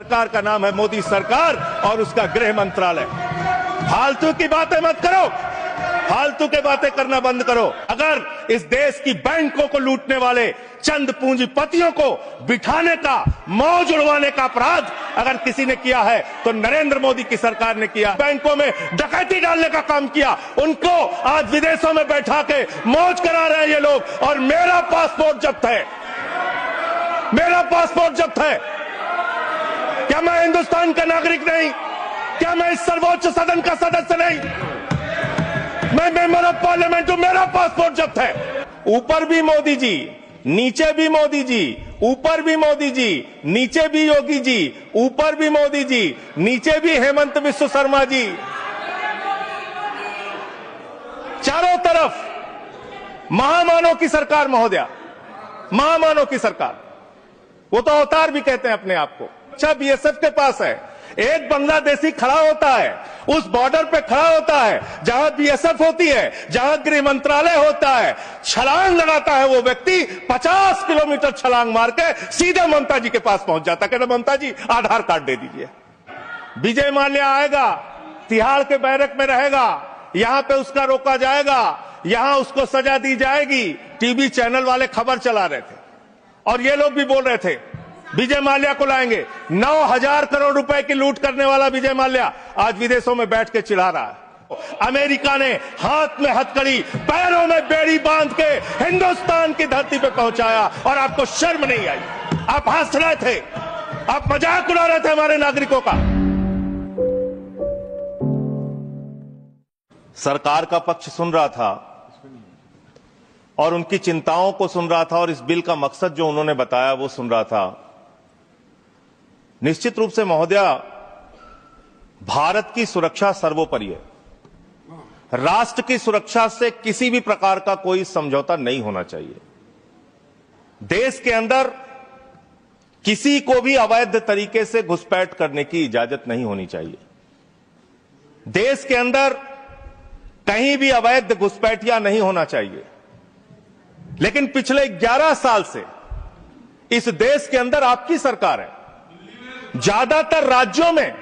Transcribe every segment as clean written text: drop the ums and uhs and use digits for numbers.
सरकार का नाम है मोदी सरकार और उसका गृह मंत्रालय। फालतू की बातें मत करो, फालतू की बातें करना बंद करो। अगर इस देश की बैंकों को लूटने वाले चंद पूंजीपतियों को बिठाने का, मौज उड़वाने का अपराध अगर किसी ने किया है तो नरेंद्र मोदी की सरकार ने किया। बैंकों में डकैती डालने का काम किया, उनको आज विदेशों में बैठा के मौज करा रहे हैं ये लोग। और मेरा पासपोर्ट जब्त है, मेरा पासपोर्ट जब्त है। क्या मैं हिंदुस्तान का नागरिक नहीं? क्या मैं इस सर्वोच्च सदन का सदस्य नहीं? मैं मेंबर ऑफ पार्लियामेंट हूं, मेरा पासपोर्ट जब्त है। ऊपर भी मोदी जी, नीचे भी मोदी जी, ऊपर भी मोदी जी, नीचे भी योगी जी, ऊपर भी मोदी जी, नीचे भी हेमंत बिस्व शर्मा जी। चारों तरफ महामानव की सरकार महोदया, महामानव की सरकार। वो तो अवतार भी कहते हैं अपने आप को। अच्छा, बीएसएफ के पास है, एक बांग्लादेशी खड़ा होता है, उस बॉर्डर पे खड़ा होता है जहां बीएसएफ होती है, जहां गृह मंत्रालय होता है। छलांग लगाता है वो व्यक्ति, 50 किलोमीटर छलांग मार के सीधे ममता जी के पास पहुंच जाता है। कहता ममता जी आधार कार्ड दे दीजिए। विजय माल्या आएगा, तिहाड़ के बैरक में रहेगा, यहां पे उसका रोका जाएगा, यहां उसको सजा दी जाएगी। टीवी चैनल वाले खबर चला रहे थे और ये लोग भी बोल रहे थे विजय माल्या को लाएंगे। 9,000 करोड़ रुपए की लूट करने वाला विजय माल्या आज विदेशों में बैठ के चिल्ला रहा है। अमेरिका ने हाथ में हथकड़ी, पैरों में बेड़ी बांध के हिंदुस्तान की धरती पे पहुंचाया और आपको शर्म नहीं आई। आप हंस रहे थे, आप मजाक उड़ा रहे थे हमारे नागरिकों का। सरकार का पक्ष सुन रहा था और उनकी चिंताओं को सुन रहा था और इस बिल का मकसद जो उन्होंने बताया वो सुन रहा था। निश्चित रूप से महोदया, भारत की सुरक्षा सर्वोपरि है। राष्ट्र की सुरक्षा से किसी भी प्रकार का कोई समझौता नहीं होना चाहिए। देश के अंदर किसी को भी अवैध तरीके से घुसपैठ करने की इजाजत नहीं होनी चाहिए। देश के अंदर कहीं भी अवैध घुसपैठिया नहीं होना चाहिए। लेकिन पिछले 11 साल से इस देश के अंदर आपकी सरकार है। ज्यादातर राज्यों में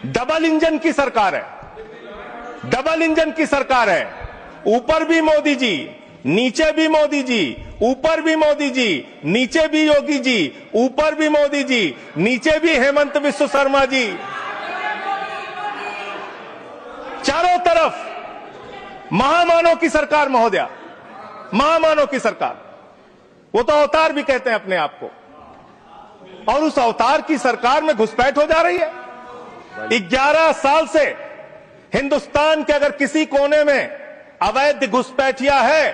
डबल इंजन की सरकार है, डबल इंजन की सरकार है। ऊपर भी मोदी जी, नीचे भी मोदी जी, ऊपर भी मोदी जी, नीचे भी योगी जी, ऊपर भी मोदी जी, नीचे भी हेमंत बिस्व शर्मा जी। चारों तरफ महामानव की सरकार महोदया, महामानव की सरकार। वो तो अवतार भी कहते हैं अपने आप को। और उस अवतार की सरकार में घुसपैठ हो जा रही है। 11 साल से हिंदुस्तान के अगर किसी कोने में अवैध घुसपैठिया है,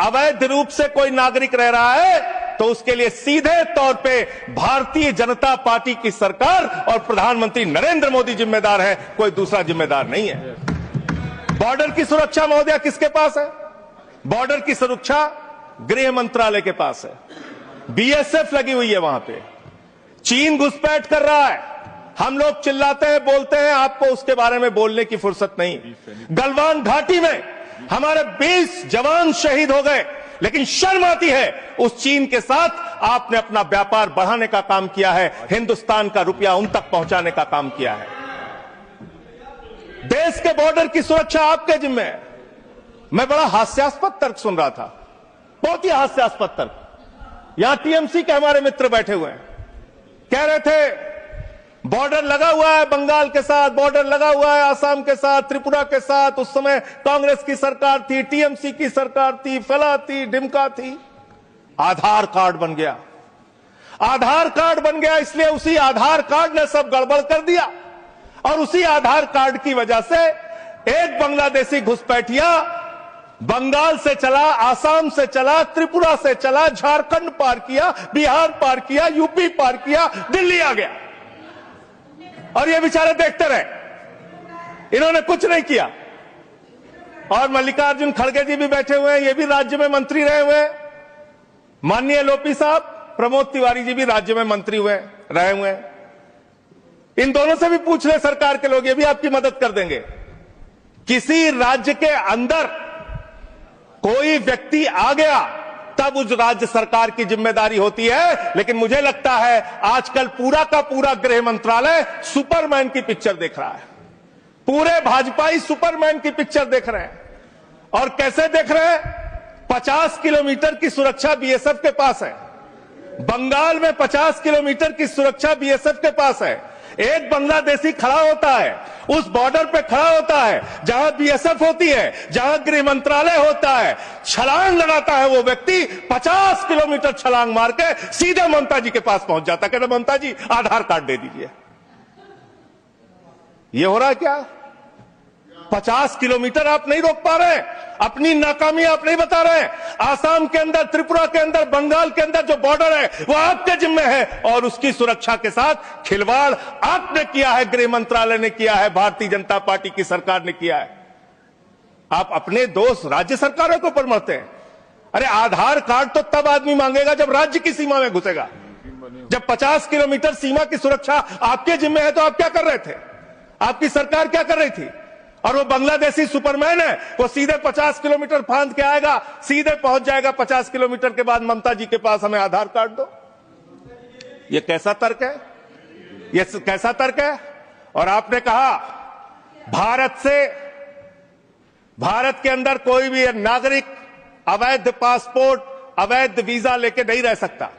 अवैध रूप से कोई नागरिक रह रहा है, तो उसके लिए सीधे तौर पे भारतीय जनता पार्टी की सरकार और प्रधानमंत्री नरेंद्र मोदी जिम्मेदार है, कोई दूसरा जिम्मेदार नहीं है। बॉर्डर की सुरक्षा महोदया किसके पास है? बॉर्डर की सुरक्षा गृह मंत्रालय के पास है। बीएसएफ लगी हुई है वहां पे। चीन घुसपैठ कर रहा है, हम लोग चिल्लाते हैं, बोलते हैं, आपको उसके बारे में बोलने की फुर्सत नहीं। गलवान घाटी में हमारे 20 जवान शहीद हो गए, लेकिन शर्म आती है उस चीन के साथ आपने अपना व्यापार बढ़ाने का काम किया है, हिंदुस्तान का रुपया उन तक पहुंचाने का काम किया है। देश के बॉर्डर की सुरक्षा आपके जिम्मे है। मैं बड़ा हास्यास्पद तर्क सुन रहा था, बहुत ही हास्यास्पद तर्क। यहां टीएमसी के हमारे मित्र बैठे हुए हैं, कह रहे थे बॉर्डर लगा हुआ है बंगाल के साथ, बॉर्डर लगा हुआ है आसाम के साथ, त्रिपुरा के साथ। उस समय कांग्रेस की सरकार थी, टीएमसी की सरकार थी, फला थी, ढिमका थी। आधार कार्ड बन गया, आधार कार्ड बन गया, इसलिए उसी आधार कार्ड ने सब गड़बड़ कर दिया। और उसी आधार कार्ड की वजह से एक बांग्लादेशी घुसपैठिया बंगाल से चला, आसाम से चला, त्रिपुरा से चला, झारखंड पार किया, बिहार पार किया, यूपी पार किया, दिल्ली आ गया। और ये बेचारे देखते रहे, इन्होंने कुछ नहीं किया। और मल्लिकार्जुन खड़गे जी भी बैठे हुए हैं, ये भी राज्य में मंत्री रहे हुए हैं। माननीय लोपी साहब, प्रमोद तिवारी जी भी राज्य में मंत्री रहे हुए हैं। इन दोनों से भी पूछ ले सरकार के लोग, ये भी आपकी मदद कर देंगे। किसी राज्य के अंदर कोई व्यक्ति आ गया तब उस राज्य सरकार की जिम्मेदारी होती है। लेकिन मुझे लगता है आजकल पूरा का पूरा गृह मंत्रालय सुपरमैन की पिक्चर देख रहा है, पूरे भाजपाई सुपरमैन की पिक्चर देख रहे हैं। और कैसे देख रहे हैं? 50 किलोमीटर की सुरक्षा बीएसएफ के पास है, बंगाल में 50 किलोमीटर की सुरक्षा बीएसएफ के पास है। एक बांग्लादेशी खड़ा होता है, उस बॉर्डर पे खड़ा होता है जहां बीएसएफ होती है, जहां गृह मंत्रालय होता है, छलांग लगाता है वो व्यक्ति, 50 किलोमीटर छलांग मार के सीधे ममता जी के पास पहुंच जाता है। कहते ममता जी आधार कार्ड दे दीजिए। ये हो रहा है क्या? 50 किलोमीटर आप नहीं रोक पा रहे, अपनी नाकामी आप नहीं बता रहे। आसाम के अंदर, त्रिपुरा के अंदर, बंगाल के अंदर जो बॉर्डर है वो आपके जिम्मे है और उसकी सुरक्षा के साथ खिलवाड़ आपने किया है, गृह मंत्रालय ने किया है, भारतीय जनता पार्टी की सरकार ने किया है। आप अपने दोस्त राज्य सरकारों के ऊपर मरते हैं। अरे आधार कार्ड तो तब आदमी मांगेगा जब राज्य की सीमा में घुसेगा। जब 50 किलोमीटर सीमा की सुरक्षा आपके जिम्मे है तो आप क्या कर रहे थे? आपकी सरकार क्या कर रही थी? और वो बांग्लादेशी सुपरमैन है, वो सीधे 50 किलोमीटर फांद के आएगा, सीधे पहुंच जाएगा 50 किलोमीटर के बाद ममता जी के पास, हमें आधार कार्ड दो। ये कैसा तर्क है? ये कैसा तर्क है? और आपने कहा भारत के अंदर कोई भी नागरिक अवैध पासपोर्ट, अवैध वीजा लेके नहीं रह सकता।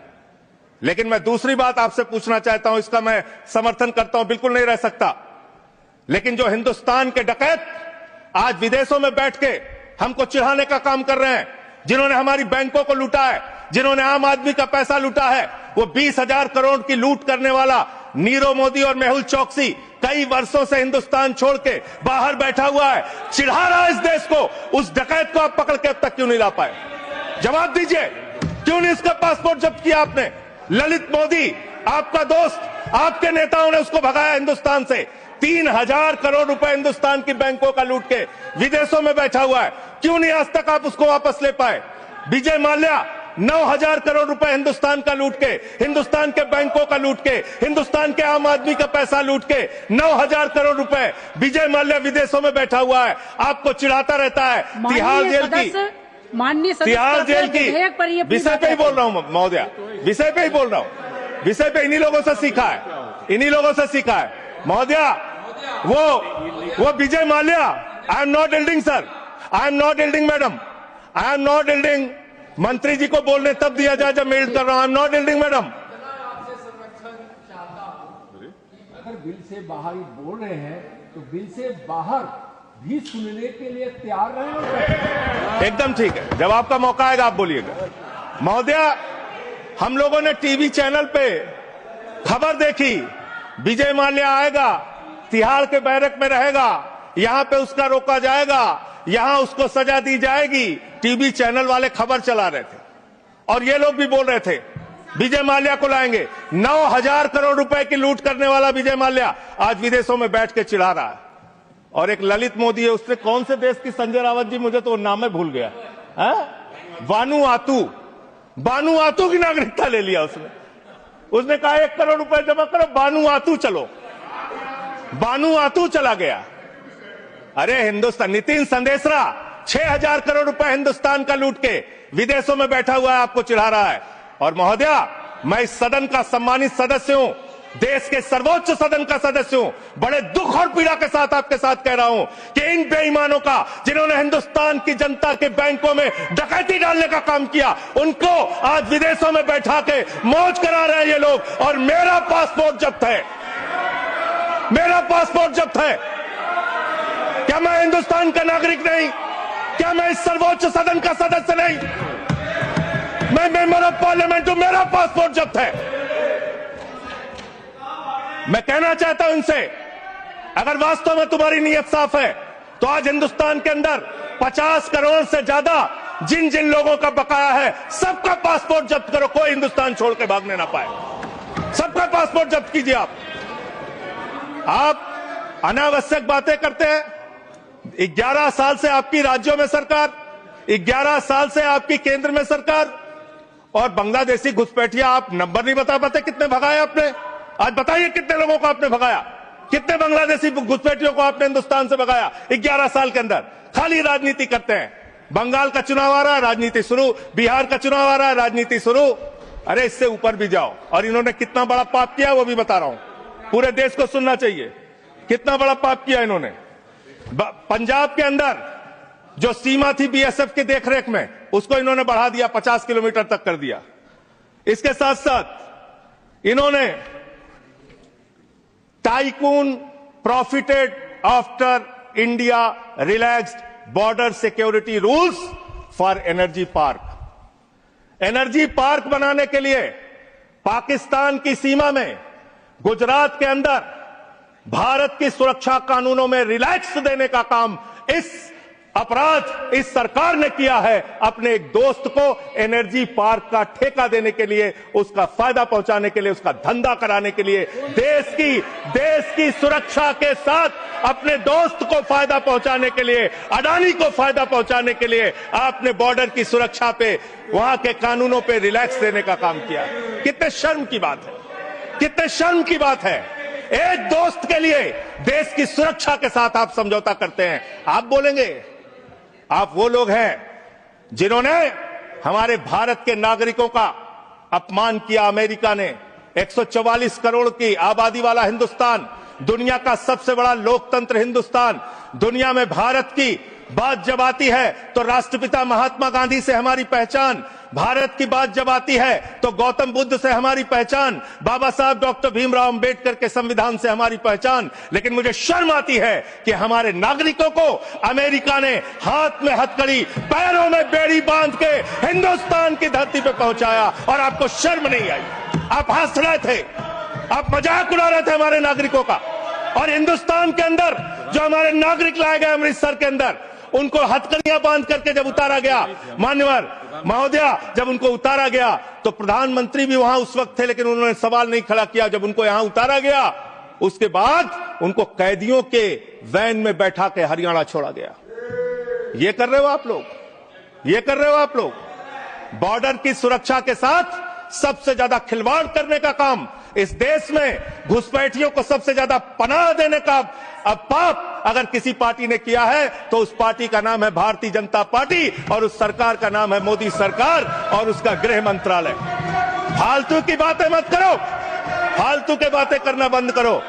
लेकिन मैं दूसरी बात आपसे पूछना चाहता हूं, इसका मैं समर्थन करता हूं, बिल्कुल नहीं रह सकता। लेकिन जो हिंदुस्तान के डकैत आज विदेशों में बैठ के हमको चिढ़ाने का काम कर रहे हैं, जिन्होंने हमारी बैंकों को लूटा है, जिन्होंने आम आदमी का पैसा लूटा है, वो 20,000 करोड़ की लूट करने वाला नीरव मोदी और मेहुल चौकसी कई वर्षों से हिंदुस्तान छोड़ के बाहर बैठा हुआ है, चिढ़ा रहा है इस देश को। उस डकैत को आप पकड़ के अब तक क्यों नहीं ला पाए? जवाब दीजिए, क्यों नहीं उसका पासपोर्ट जब्त किया आपने? ललित मोदी आपका दोस्त, आपके नेताओं ने उसको भगाया हिंदुस्तान से। 3,000 करोड़ रुपए हिंदुस्तान की बैंकों का लूट के विदेशों में बैठा हुआ है, क्यों नहीं आज तक आप उसको वापस ले पाए? विजय माल्या 9,000 करोड़ रुपए हिंदुस्तान का लूट के, हिंदुस्तान के बैंकों का लूट के, हिंदुस्तान के आम आदमी का पैसा लूट के 9,000 करोड़ रुपए विजय माल्या विदेशों में बैठा हुआ है, आपको चिढ़ाता रहता है। तिहाड़ जेल की विषय पे ही बोल रहा हूं महोदया, विषय पे ही बोल रहा हूं, विषय पे इन्हीं लोगों से सीखा है, इन्हीं लोगों से सीखा है महोदया। वो Vijay Mallya, I am not yielding sir, I am not yielding madam, I am not yielding. मंत्री जी को बोलने तब दिया जाए जब मैं एल्ड कर रहा हूं। आई एम नॉट एल्डिंग मैडम। अगर बिल से बाहर ही बोल रहे हैं तो बिल से बाहर भी सुनने के लिए तैयार रहें। एकदम ठीक है, जब आपका मौका आएगा आप बोलिएगा। महोदया, हम लोगों ने टीवी चैनल पे खबर देखी, विजय माल्या आएगा, तिहाड़ के बैरक में रहेगा, यहां पे उसका रोका जाएगा, यहां उसको सजा दी जाएगी। टीवी चैनल वाले खबर चला रहे थे और ये लोग भी बोल रहे थे विजय माल्या को लाएंगे। 9,000 करोड़ रुपए की लूट करने वाला विजय माल्या आज विदेशों में बैठ के चिढ़ा रहा है। और एक ललित मोदी है, उसने कौन से देश की, संजय रावत जी, मुझे तो नाम में भूल गया, बानुआतू की नागरिकता ले लिया उसने कहा 1 करोड़ रुपए जमा करो, बानुआतू चलो, बानुआतू चला गया। अरे हिंदुस्तान, नितिन संदेशरा 6,000 करोड़ रुपए हिंदुस्तान का लूट के विदेशों में बैठा हुआ है, आपको चिढ़ा रहा है। और महोदया, मैं इस सदन का सम्मानित सदस्य हूं, देश के सर्वोच्च सदन का सदस्य हूं, बड़े दुख और पीड़ा के साथ आपके साथ कह रहा हूं कि इन बेईमानों का, जिन्होंने हिंदुस्तान की जनता के बैंकों में डकैती डालने का काम किया, उनको आज विदेशों में बैठा के मौज करा रहे हैं ये लोग। और मेरा पासपोर्ट जब्त है, मेरा पासपोर्ट जब्त है। क्या मैं हिंदुस्तान का नागरिक नहीं? क्या मैं इस सर्वोच्च सदन का सदस्य नहीं? मैं मेंबर ऑफ पार्लियामेंट हूं, मेरा पासपोर्ट जब्त है। मैं कहना चाहता हूं इनसे, अगर वास्तव में तुम्हारी नीयत साफ है तो आज हिंदुस्तान के अंदर 50 करोड़ से ज्यादा जिन जिन लोगों का बकाया है, सबका पासपोर्ट जब्त करो, कोई हिंदुस्तान छोड़ के भागने ना पाए। सबका पासपोर्ट जब्त कीजिए। आप अनावश्यक बातें करते हैं। 11 साल से आपकी राज्यों में सरकार, 11 साल से आपकी केंद्र में सरकार, और बांग्लादेशी घुसपैठिया आप नंबर नहीं बता पाते कितने भगाए आपने। आज बताइए कितने लोगों को आपने भगाया, कितने बांग्लादेशी घुसपैठियों को आपने हिंदुस्तान से भगाया 11 साल के अंदर। खाली राजनीति करते हैं। बंगाल का चुनाव आ रहा है, राजनीति शुरू, बिहार का चुनाव आ रहा है, राजनीति शुरू। अरे इससे ऊपर भी जाओ। और इन्होंने कितना बड़ा पाप किया वो भी बता रहा हूं, पूरे देश को सुनना चाहिए कितना बड़ा पाप किया इन्होंने। पंजाब के अंदर जो सीमा थी बीएसएफ के देखरेख में, उसको इन्होंने बढ़ा दिया, 50 किलोमीटर तक कर दिया। इसके साथ साथ इन्होंने tycoon profited after India relaxed border security rules for energy park. Energy park बनाने के लिए पाकिस्तान की सीमा में गुजरात के अंदर भारत की सुरक्षा कानूनों में रिलैक्स देने का काम इस अपराध इस सरकार ने किया है। अपने एक दोस्त को एनर्जी पार्क का ठेका देने के लिए, उसका फायदा पहुंचाने के लिए, उसका धंधा कराने के लिए, देश की सुरक्षा के साथ अपने दोस्त को फायदा पहुंचाने के लिए, अडानी को फायदा पहुंचाने के लिए आपने बॉर्डर की सुरक्षा पे, वहां के कानूनों पे रिलैक्स देने का काम किया। कितने शर्म की बात है, कितने शर्म की बात है। एक दोस्त के लिए देश की सुरक्षा के साथ आप समझौता करते हैं। आप बोलेंगे आप वो लोग हैं जिन्होंने हमारे भारत के नागरिकों का अपमान किया। अमेरिका ने 144 करोड़ की आबादी वाला हिंदुस्तान, दुनिया का सबसे बड़ा लोकतंत्र हिंदुस्तान, दुनिया में भारत की बात जब आती है तो राष्ट्रपिता महात्मा गांधी से हमारी पहचान, भारत की बात जब आती है तो गौतम बुद्ध से हमारी पहचान, बाबा साहब डॉक्टर भीमराव अंबेडकर के संविधान से हमारी पहचान। लेकिन मुझे शर्म आती है कि हमारे नागरिकों को अमेरिका ने हाथ में हथकड़ी, पैरों में बेड़ी बांध के हिंदुस्तान की धरती पे पहुंचाया और आपको शर्म नहीं आई। आप हंस रहे थे, आप मजाक उड़ा रहे थे हमारे नागरिकों का। और हिंदुस्तान के अंदर जो हमारे नागरिक लाए गए अमृतसर के अंदर, उनको हथकड़ियां बांध करके जब उतारा गया, मान्यवर महोदया, जब उनको उतारा गया तो प्रधानमंत्री भी वहां उस वक्त थे, लेकिन उन्होंने सवाल नहीं खड़ा किया। जब उनको यहां उतारा गया उसके बाद उनको कैदियों के वैन में बैठा के हरियाणा छोड़ा गया। ये कर रहे हो आप लोग, ये कर रहे हो आप लोग। बॉर्डर की सुरक्षा के साथ सबसे ज्यादा खिलवाड़ करने का काम इस देश में, घुसपैठियों को सबसे ज्यादा पनाह देने का अब पाप अगर किसी पार्टी ने किया है तो उस पार्टी का नाम है भारतीय जनता पार्टी और उस सरकार का नाम है मोदी सरकार और उसका गृह मंत्रालय। फालतू की बातें मत करो, फालतू की बातें करना बंद करो।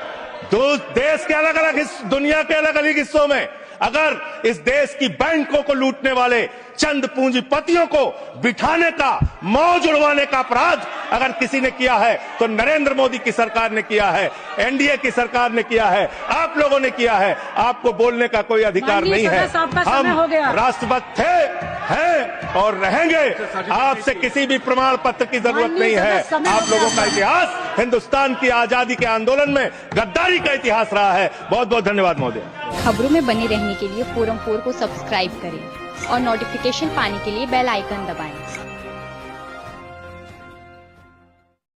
देश के अलग अलग दुनिया के अलग अलग हिस्सों में अगर इस देश की बैंकों को लूटने वाले चंद पूंजीपतियों को बिठाने का, मौज उड़वाने का अपराध अगर किसी ने किया है तो नरेंद्र मोदी की सरकार ने किया है, एनडीए की सरकार ने किया है, आप लोगों ने किया है। आपको बोलने का कोई अधिकार नहीं है। हम राष्ट्रभक्त थे, हैं और रहेंगे। आपसे किसी भी प्रमाण पत्र की जरूरत नहीं है। आप लोगों का इतिहास हिंदुस्तान की आजादी के आंदोलन में गद्दारी का इतिहास रहा है। बहुत बहुत धन्यवाद महोदय। खबरों में बने रहने के लिए फोरम 4 को सब्सक्राइब करें और नोटिफिकेशन पाने के लिए बेल आइकन दबाएं।